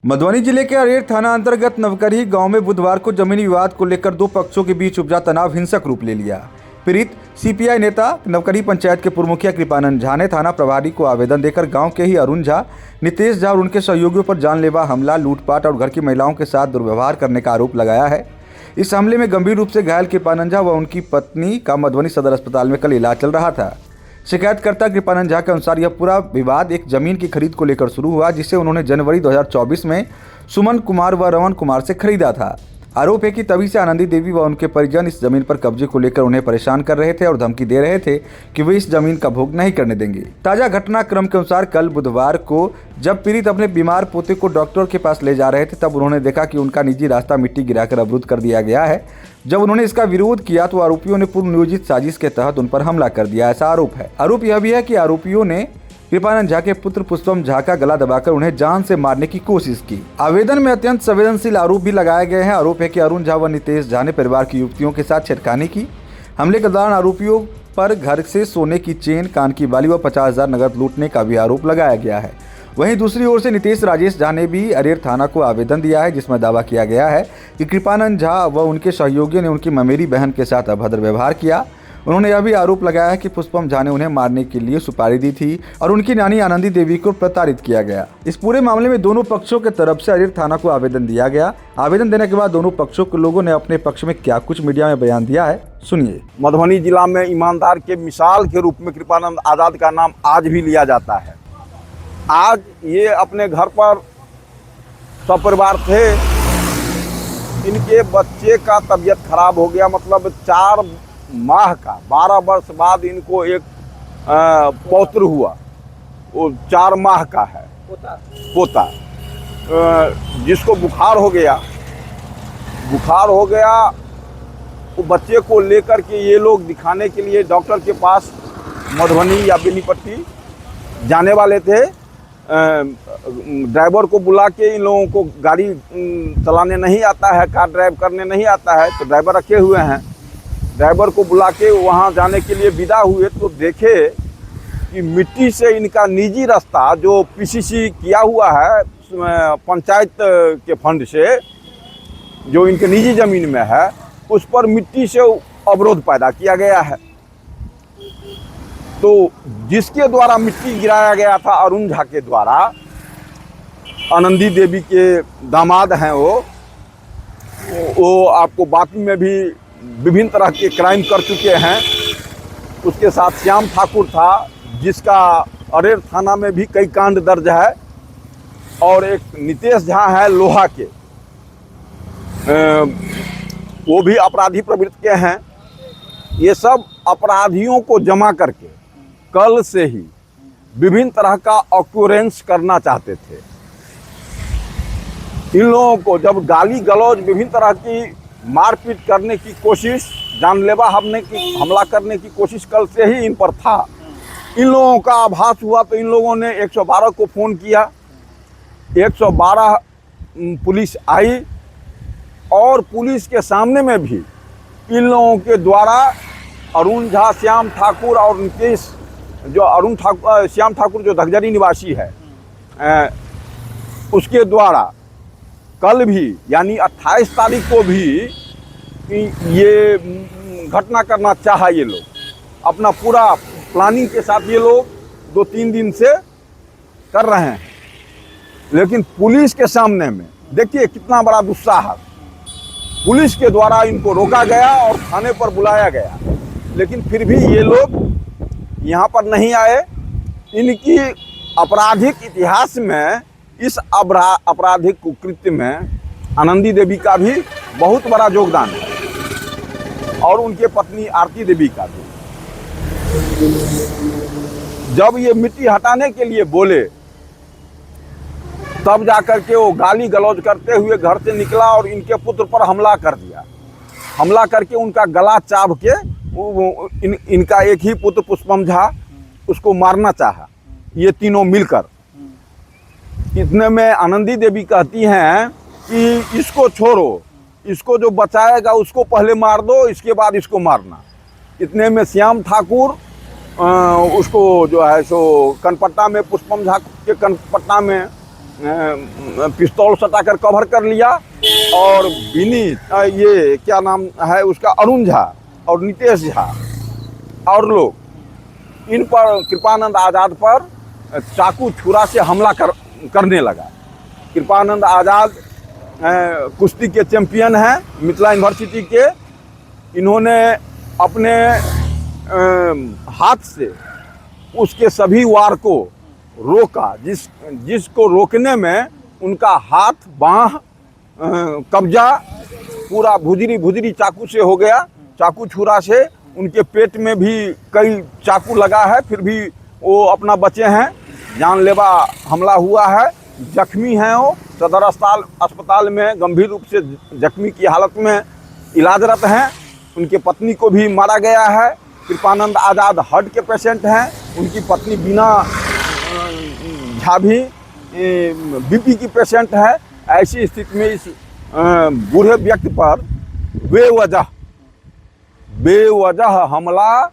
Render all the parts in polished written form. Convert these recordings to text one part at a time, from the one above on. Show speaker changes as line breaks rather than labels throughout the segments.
मधुबनी जिले के अरेर थाना अंतर्गत नवकरही गांव में बुधवार को जमीनी विवाद को लेकर दो पक्षों के बीच उपजा तनाव हिंसक रूप ले लिया। पीड़ित सीपीआई नेता नवकरही पंचायत के पूर्व मुखिया कृपानंद झा ने थाना प्रभारी को आवेदन देकर गांव के ही अरुण झा, नितेश झा और उनके सहयोगियों पर जानलेवा हमला, लूटपाट और घर की महिलाओं के साथ दुर्व्यवहार करने का आरोप लगाया है। इस हमले में गंभीर रूप से घायल कृपानंद झा व उनकी पत्नी का मधुबनी सदर अस्पताल में कल इलाज चल रहा था। शिकायतकर्ता कृपानंद झा के अनुसार यह पूरा विवाद एक जमीन की खरीद को लेकर शुरू हुआ, जिसे उन्होंने जनवरी 2024 में सुमन कुमार व रमन कुमार से खरीदा था। आरोप है कि तभी से आनंदी देवी व उनके परिजन इस जमीन पर कब्जे को लेकर उन्हें परेशान कर रहे थे और धमकी दे रहे थे कि वे इस जमीन का भोग नहीं करने देंगे। ताजा घटनाक्रम के अनुसार कल बुधवार को जब पीड़ित अपने बीमार पोते को डॉक्टर के पास ले जा रहे थे, तब उन्होंने देखा कि उनका निजी रास्ता मिट्टी गिराकर अवरुद्ध कर दिया गया है। जब उन्होंने इसका विरोध किया तो आरोपियों ने पूर्व नियोजित साजिश के तहत उन पर हमला कर दिया, ऐसा आरोप है। आरोप यह भी है कि आरोपियों ने कृपानंद झा के पुत्र पुष्पम झा का गला दबाकर उन्हें जान से मारने की कोशिश की। आवेदन में अत्यंत संवेदनशील आरोप भी लगाए गए हैं। आरोप है कि अरुण झा व नितेश झा ने परिवार की युवतियों के साथ छेड़खानी की। हमले के दौरान आरोपियों पर घर से सोने की चेन, कान की बाली व 50,000 नगद लूटने का भी आरोप लगाया गया है। वहीं दूसरी ओर से नितेश राजेश झा ने भी अरेर थाना को आवेदन दिया है, जिसमें दावा किया गया है कि कृपानंद झा व उनके सहयोगियों ने उनकी ममेरी बहन के साथ अभद्र व्यवहार किया। उन्होंने यह भी आरोप लगाया है कि पुष्पम झा ने उन्हें मारने के लिए सुपारी दी थी और उनकी नानी आनंदी देवी को प्रताड़ित किया गया। इस पूरे मामले में दोनों पक्षों के तरफ से अरेर थाना को आवेदन दिया गया। आवेदन देने के बाद दोनों पक्षों के लोगों ने अपने पक्ष में क्या कुछ मीडिया में बयान दिया है, सुनिए।
मधुबनी जिला में ईमानदार के मिसाल के रूप में कृपानंद आजाद का नाम आज भी लिया जाता है। आज ये अपने घर पर सपरिवार थे। इनके बच्चे का तबीयत खराब हो गया, मतलब 4 माह का 12 वर्ष बाद इनको एक पौत्र हुआ। वो 4 माह का है पोता, जिसको बुखार हो गया। वो बच्चे को लेकर के ये लोग दिखाने के लिए डॉक्टर के पास मधुबनी या बेनीपट्टी जाने वाले थे। ड्राइवर को बुला के, इन लोगों को गाड़ी चलाने नहीं आता है, कार ड्राइव करने नहीं आता है, तो ड्राइवर रखे हुए हैं। ड्राइवर को बुला के वहाँ जाने के लिए विदा हुए तो देखे कि मिट्टी से इनका निजी रास्ता जो पीसीसी किया हुआ है पंचायत के फंड से, जो इनके निजी ज़मीन में है, उस पर मिट्टी से अवरोध पैदा किया गया है। तो जिसके द्वारा मिट्टी गिराया गया था, अरुण झा के द्वारा, आनंदी देवी के दामाद हैं वो आपको बाकी में भी विभिन्न तरह के क्राइम कर चुके हैं। उसके साथ श्याम ठाकुर था, जिसका अरेर थाना में भी कई कांड दर्ज है, और एक नितेश झा है लोहा के, वो भी अपराधी प्रवृत्ति के हैं। ये सब अपराधियों को जमा करके कल से ही विभिन्न तरह का ऑक्यूरेंस करना चाहते थे। इन लोगों को जब गाली गलौज, विभिन्न तरह की मारपीट करने की कोशिश, जानलेवा हमला करने की कोशिश कल से ही इन पर था। इन लोगों का आभास हुआ तो इन लोगों ने 112 को फ़ोन किया। 112 पुलिस आई और पुलिस के सामने में भी इन लोगों के द्वारा अरुण झा, श्याम ठाकुर और नितेश, जो श्याम ठाकुर जो धगजरी निवासी है, उसके द्वारा कल भी यानी 28 तारीख को भी ये घटना करना चाहा। ये लोग अपना पूरा प्लानिंग के साथ ये लोग 2-3 दिन से कर रहे हैं, लेकिन पुलिस के सामने में देखिए कितना बड़ा दुस्साहस। पुलिस के द्वारा इनको रोका गया और थाने पर बुलाया गया, लेकिन फिर भी ये लोग यहाँ पर नहीं आए। इनकी आपराधिक इतिहास में, इस आपराधिक कुकृत्य में आनंदी देवी का भी बहुत बड़ा योगदान है, और उनके पत्नी आरती देवी का भी। जब ये मिट्टी हटाने के लिए बोले, तब जाकर के वो गाली गलौज करते हुए घर से निकला और इनके पुत्र पर हमला कर दिया। हमला करके उनका गला चाभ के इनका एक ही पुत्र पुष्पम झा, उसको मारना चाहा, ये तीनों मिलकर। इतने में आनंदी देवी कहती हैं कि इसको छोड़ो, इसको जो बचाएगा उसको पहले मार दो, इसके बाद इसको मारना। इतने में श्याम ठाकुर उसको जो है सो कनपट्टा में, पुष्पम झा के कनपट्टा में पिस्तौल सटाकर कवर कर लिया और विनीत ये क्या नाम है उसका, अरुण झा और नितेश झा और लोग इन पर कृपानंद आज़ाद पर चाकू छुरा से हमला करने लगा। कृपानंद आज़ाद कुश्ती के चैंपियन हैं मिथिला यूनिवर्सिटी के। इन्होंने अपने हाथ से उसके सभी वार को रोका, जिसको रोकने में उनका हाथ बाँह कब्जा पूरा भुजरी चाकू से हो गया। चाकू छुरा से उनके पेट में भी कई चाकू लगा है, फिर भी वो अपना बचे हैं। जानलेवा हमला हुआ है, जख्मी हैं वो, सदर अस्पताल में गंभीर रूप से जख्मी की हालत में इलाजरत हैं। उनके पत्नी को भी मारा गया है। कृपानंद आज़ाद हार्ट के पेशेंट हैं, उनकी पत्नी बीना झा भी बीपी की पेशेंट है। ऐसी स्थिति में इस बूढ़े व्यक्ति पर बेवजह हमला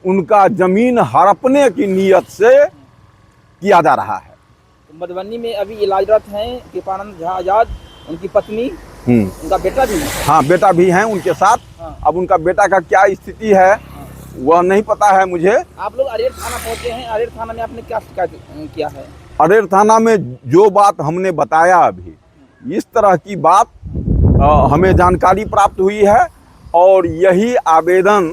उनका जमीन हड़पने की नीयत से किया जा रहा है।
मधुबनी में अभी इलाजरत हैं कृपानंद झा आज़ाद, उनकी पत्नी, उनका बेटा भी है।
हाँ, बेटा भी हैं उनके साथ।
हाँ।
अब उनका बेटा का क्या स्थिति है वह नहीं पता है मुझे।
आप लोग अरेर थाना पहुंचे हैं, अरेर थाना में आपने क्या शिकायत किया है?
अरेर थाना में जो बात हमने बताया अभी, इस तरह की बात हमें जानकारी प्राप्त हुई है और यही आवेदन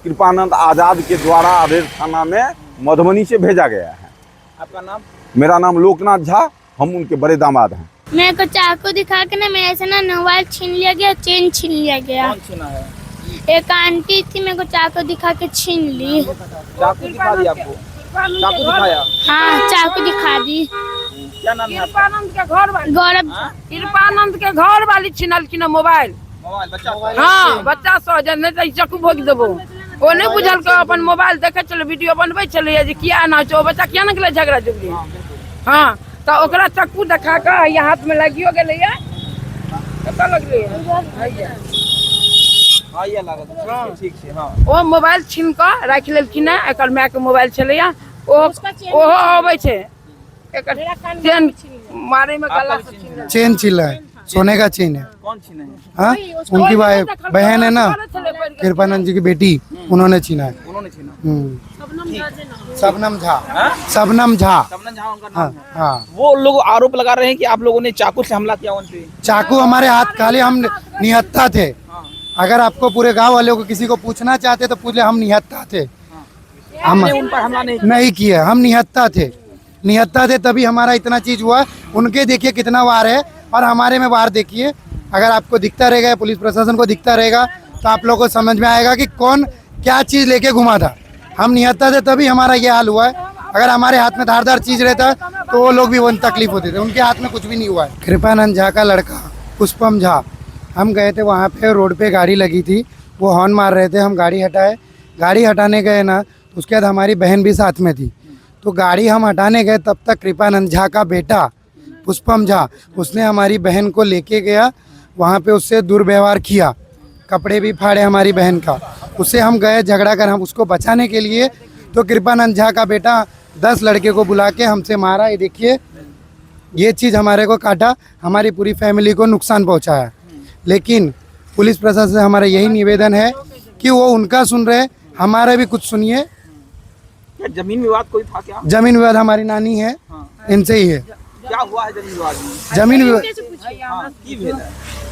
कृपानंद आज़ाद के द्वारा अरेर थाना में मधुबनी से भेजा गया है।
आपका नाम?
मेरा नाम लोकनाथ झा, हम उनके बड़े दामाद हैं।
मेरे को चाकू दिखा के ना मेरे से ना मोबाइल छीन लिया गया, चेन छीन लिया गया।
कौन छीना है?
एक आंटी थी, मेरे को चाकू दिखा के छीन ली।
चाकू दिखा दिया आपको? चाकू दिखाया?
हाँ, चाकू दिखा दी।
क्या नाम है आपका?
कृपानंद के घर वाली,
गौरव।
कृपानंद के घर वाली छिनल की ना मोबाइल।
मोबाइल बच्चा?
हाँ, बच्चा सो जन चक्कू भोग देबो। वो नहीं बुझल के अपन मोबाइल देखे चलो, वीडियो बनबे चले जे किया ना छो बच्चा किया ना के झगड़ा जुगली। हाँ, तो ओकरा चक्कू दिखा के ये हाथ में लगियो गेले ये कत लगले
हाँ, ये लागत ठीक से। हाँ,
ओ मोबाइल छीन के राख लेलखिन है। एकर माय के मोबाइल चलैया, ओहो आबै छै एकर चेन मारे में गला से छीन ले।
चेन छिला है, सोने का चेन है।
कौन छीने है?
हाँ, उनकी बहन है ना, कृपानंद जी की बेटी, उन्होंने छीना है।
उन्होंने छीना?
शबनम झा।
हाँ?
शबनम झा।
सबनम झा उनका
हाँ
नाम है।
हाँ।
वो लोग आरोप लगा रहे हैं कि आप लोगों ने चाकू से हमला किया उन पे।
चाकू हमारे हाथ खाली, हम निहत्था थे। अगर आपको पूरे गांव वालों को किसी को पूछना चाहते तो पूछ ले, हम निहत्था थे। हम
आपने उन पर हमला
नहीं किया, हम निहत्था थे। निहत्था थे तभी हमारा इतना चीज हुआ। उनके देखिए कितना वार है और हमारे में वार देखिए। अगर आपको दिखता रहेगा, पुलिस प्रशासन को दिखता रहेगा, तो आप लोगों को समझ में आएगा कि कौन क्या चीज लेके घुमा था। हम निहत्था थे तभी हमारा ये हाल हुआ है। अगर हमारे हाथ में धारदार चीज रहता तो वो लोग भी वो तकलीफ होती थी। उनके हाथ में कुछ भी नहीं हुआ है। कृपानंद झा का लड़का पुष्पम झा, हम गए थे वहाँ पे, रोड पे गाड़ी लगी थी, वो हॉर्न मार रहे थे, हम गाड़ी हटाए। गाड़ी हटाने गए ना, उसके बाद हमारी बहन भी साथ में थी, तो गाड़ी हम हटाने गए तब तक कृपानंद झा का बेटा पुष्पम झा, उसने हमारी बहन को लेके गया, वहाँ पे उससे दुर्व्यवहार किया, कपड़े भी फाड़े हमारी बहन का। उससे हम गए झगड़ा कर, हम उसको बचाने के लिए, तो कृपानंद झा का बेटा 10 लड़के को बुला के हमसे मारा। ये देखिए, ये चीज़ हमारे को काटा, हमारी पूरी फैमिली को नुकसान पहुँचाया। लेकिन पुलिस प्रशासन से हमारा यही निवेदन है कि वो उनका सुन रहे, हमारा भी कुछ सुनिए।
क्या जमीन विवाद कोई था क्या?
जमीन विवाद हमारी नानी है, इनसे ही है।
क्या हुआ है जमीन विवाद में?
जमीन विवाद
हाँ, की भेल है?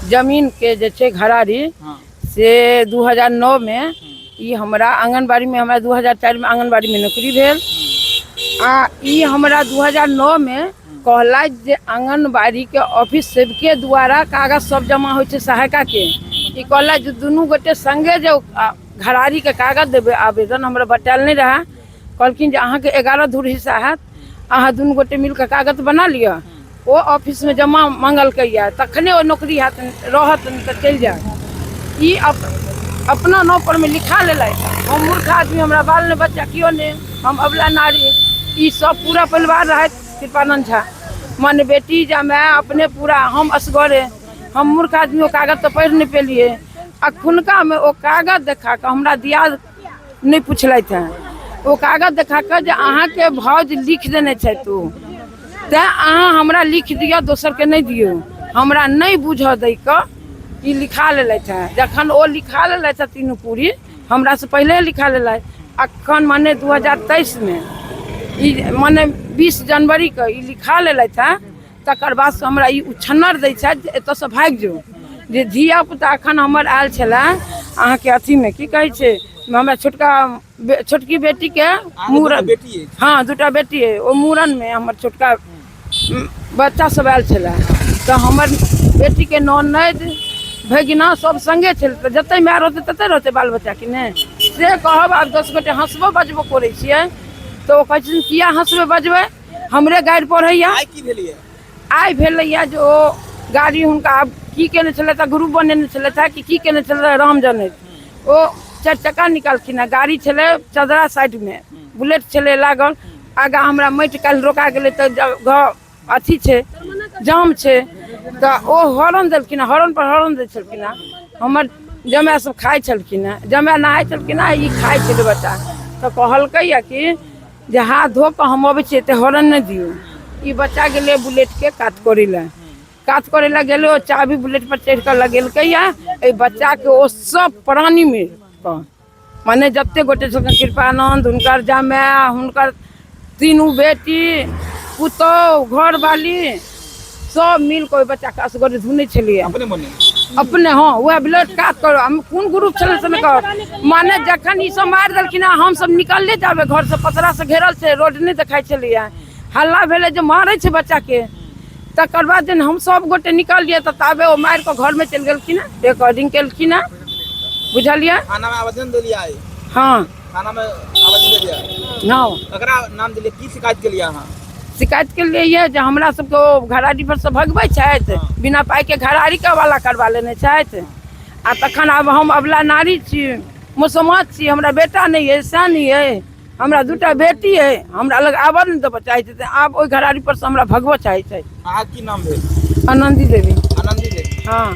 जमीन के जे छै घरारी
हाँ।
से 2009 में ई हमरा आंगनबाड़ी में, हमरा 2004 में आंगनबाड़ी में नौकरी भेल। ई हमरा 2009 में कहला जे आंगनबाड़ी के ऑफिस सबके द्वारा कागज सब जमा होइ छै सहायिका के। ई कहला जे दुनू गोटे संगे जे घरारी के कागज देबे, आवेदन हमरा बतायल नहीं रहा। कहलखिन जे अहाँ के 11 धूर हिस्सा हैत, अहाँ दुनू गोटे मिल के कागज बना लिअ। वो ऑफिस में जमा मंगलकै या, तखने वो नौकरी हैत, रहत नहीं तो चल जाए। ई अपना नाम पर में लिखा लेलै। हम मूर्ख आदमी, हमरा बाल ने बच्चा कियो ने, हम अबला नारी। ई सब पूरा परिवार रहे कृपानंद झा, मन बेटी जा मैं अपने पूरा, हम असगरे, हम मूर्ख आदमी वो कागज तो पढ़ नहीं पेलिए। अखुनका में वो कागज देखा के हमरा दिया नहीं पूछलथि हैं। वो कागज देखा के जे अहाँ के भौज लिख देने छै, तू ते अहाँ हमरा लिख दिया, दोसर के नहीं दियो। हमरा नहीं बुझ दै क ई लिखा लेलथि हैं। जखन ओ लिखा लेलथि हैं तीनू पूरी, हमरा से पहले लिखा लेलथि। अखन माने 2023 में ई माने 20 जनवरी के ई लिखा लेलथि हैं। तकर बाद से हमरा ई उछन्नर दै छै जे एतऽ से भागि जो। जे धिया पुता अखन हमर आयल छले अहाँ के अथी में की कहै छै, हमरा छोटकी बेटी के मूड़न, हाँ दूटा बेटी है, ओ मूड़न में हमर छोटका बच्चा सब आयल छले। तो हमर बेटी के ननद भगिना सब संगे छल। तो जते माय रहते तते रहते बाल बच्चा कि नहीं से कहब। आब 10 गोटे हंसबो बजबो करे छियै तो कहै छथिन किया हंसबे बजबे, हमरे गाड़ि पढ़ैया। आइ भेलैया जे ओ गाड़ी हुनका आब की केने छलै त ग्रुप बनेने छलै था कि की केने छलै राम जनै। ओ 4 चक्का निकालखिन, गाड़ी छलै चदरा साइड में, बुलेट छलै लागल। आगा हमरा माटि काल्हि रोका गेलै त अथी छै जाम छै तो ओ हॉर्न देलखिन, हॉर्न पर हॉर्न दै छलखिन। हमर जमाय सब खाइ छलखिन, जमाय नहाय छलखिन, ई खाइ छलै बच्चा। तो कहलकै कि जे हाथ धो कऽ हम अबै छियै तऽ हॉर्न नहि दियौ। ई बच्चा गेलै बुलेट के काट करे ला गेलै, ओ चाबी बुलेट पर चढ़ कऽ लगेलकै या एहि बच्चा के ओ सब प्राणी में माने जते गोटे छलखिन कृपानंद, हुनकर जमाय, हुनकर तीनू बेटी, पुतौह, घर वाली सब मिल के बच्चा के असगरे धुने छलिए अपने। हाँ वह ब्लड काट कर कोन ग्रुप छले से कह माने जखन ई सब मार देलखिन हम सब निकलले जाबे घर से, पतरा से घेरल छै, रोड नहीं देखाई छलिए। हल्ला भेले जे मारे छै बच्चा के। तकर बाद जन हम सब गोटे निकलिए त ताबे ओ मार के घर में चल गेलखिन, रिकॉर्डिंग केलखिन, बुझलिए।
थाना में आवेदन देलिए।
हाँ
थाना में आवेदन देलिए
ना
ककरा नाम दिलिए, की शिकायत के लिए अहाँ?
शिकायत के लिए ये जे हमरा सबके घराड़ी पर से भगबै छथि, बिना पाई के घराड़ी के वाला करवा लेने छथि। आ तखन आब हम अबला नारी छी, मुसलमान छी, हमरा बेटा नहीं है, सानी है, हमरा दूटा बेटी है, हमरा लग आबऽ नहीं देबऽ चाहै छै। आब ओहि घराड़ी पर से हमरा भगबऽ चाहै छै।
अहाँ की नाम भेल?
आनंदी देवी।
आनंदी देवी।
हाँ।